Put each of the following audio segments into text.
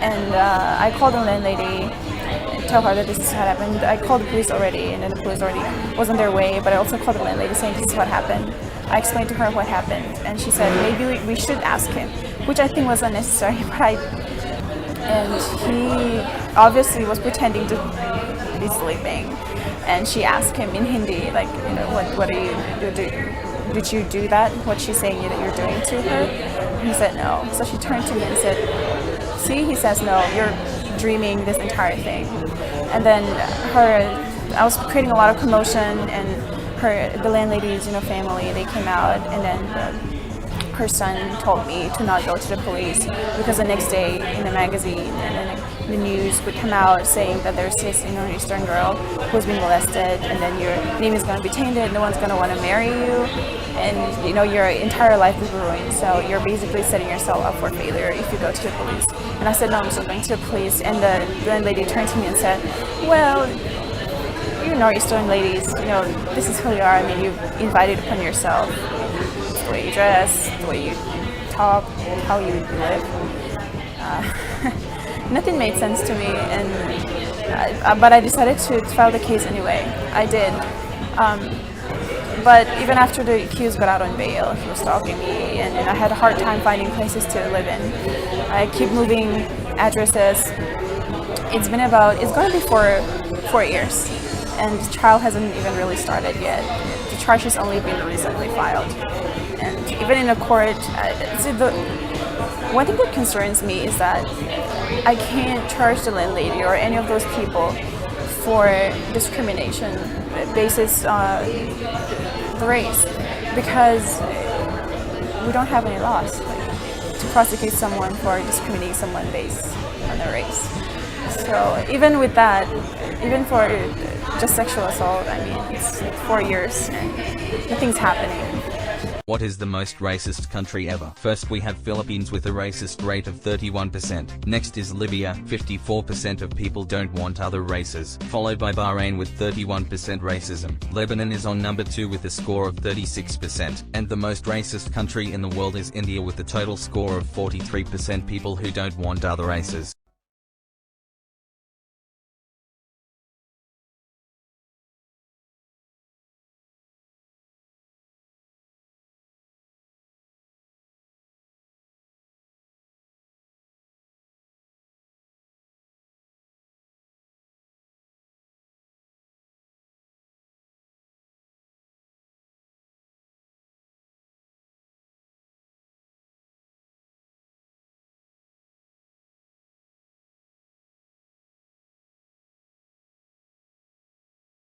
and I called the landlady, tell her that this is what happened. I called the police already, and then the police already was on their way, but I also called the landlady saying this is what happened. I explained to her what happened, and she said maybe we should ask him, which I think was unnecessary, and he obviously was pretending to be sleeping, and she asked him in Hindi, like, what are you did you do that? What she's saying that you're doing to her? He said no. So she turned to me and said, see, he says no, you're dreaming this entire thing. And then I was creating a lot of commotion, and the landlady's family, they came out, and then her son told me to not go to the police because the next day in the magazine and then the news would come out saying that there's this Eastern girl who's been molested, and then your name is going to be tainted, no one's going to want to marry you, and your entire life is ruined. So you're basically setting yourself up for failure if you go to the police. And I said, no, I'm still going to the police. And the landlady turned to me and said, well, Eastern ladies, this is who you are. I mean, you invited upon yourself. The way you dress, the way you talk, how you live. Nothing made sense to me, but I decided to file the case anyway. I did. But even after the accused got out on bail, he was stalking me, and I had a hard time finding places to live in. I keep moving addresses. It's going to be for 4 years, and the trial hasn't even really started yet. The charge has only been recently filed. And even in a court, one thing that concerns me is that I can't charge the landlady or any of those people for discrimination basis the race, because we don't have any laws to prosecute someone for discriminating someone based on their race. So even with that, even for just sexual assault, I mean, it's like 4 years and nothing's happening. What is the most racist country ever? First we have Philippines with a racist rate of 31%. Next is Libya, 54% of people don't want other races. Followed by Bahrain with 31% racism. Lebanon is on number 2 with a score of 36%. And the most racist country in the world is India with a total score of 43% people who don't want other races.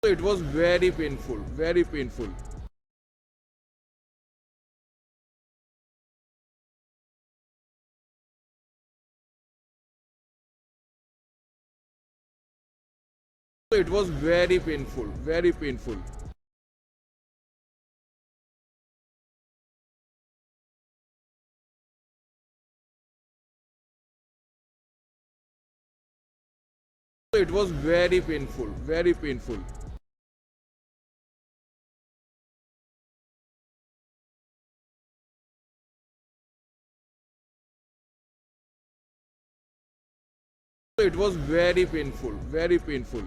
It was very painful, very painful. It was very painful, very painful. It was very painful, very painful. It was very painful, very painful.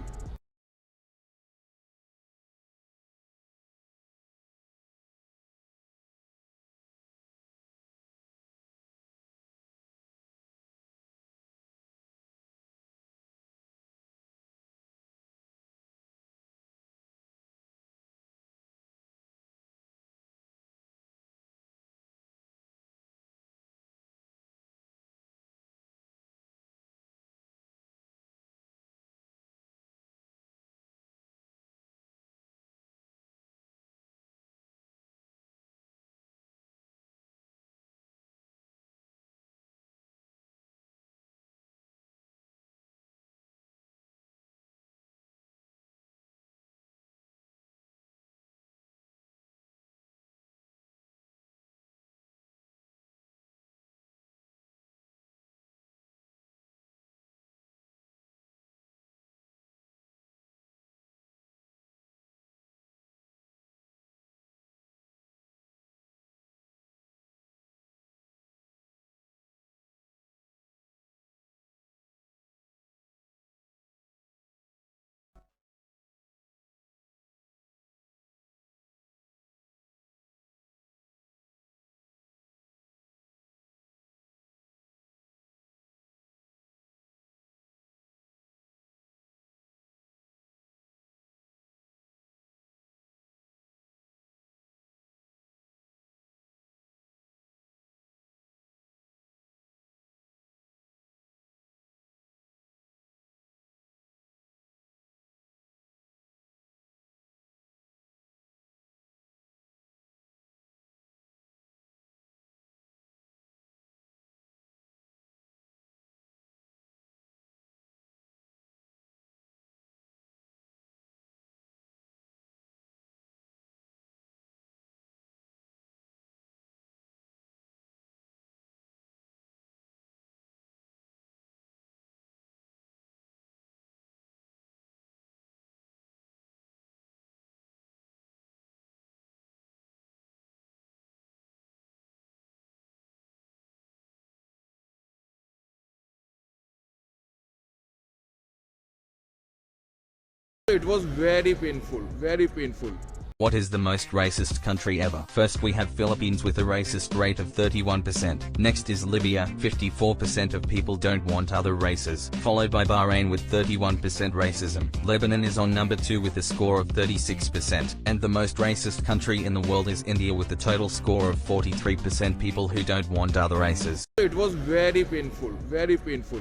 It was very painful, very painful. What is the most racist country ever? First we have Philippines with a racist rate of 31%. Next is Libya, 54% of people don't want other races, followed by Bahrain with 31% racism. Lebanon is on number 2 with a score of 36%. And the most racist country in the world is India with a total score of 43% people who don't want other races. It was very painful, very painful.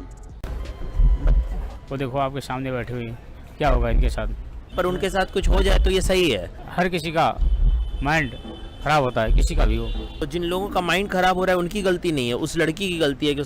वो देखो आपके सामने बैठी हुई, क्या होगा इनके साथ? पर उनके साथ कुछ हो जाए तो ये सही है। हर किसी का माइंड खराब होता है, किसी का भी हो। तो जिन लोगों का माइंड खराब हो रहा है उनकी गलती नहीं है, उस लड़की की गलती है कि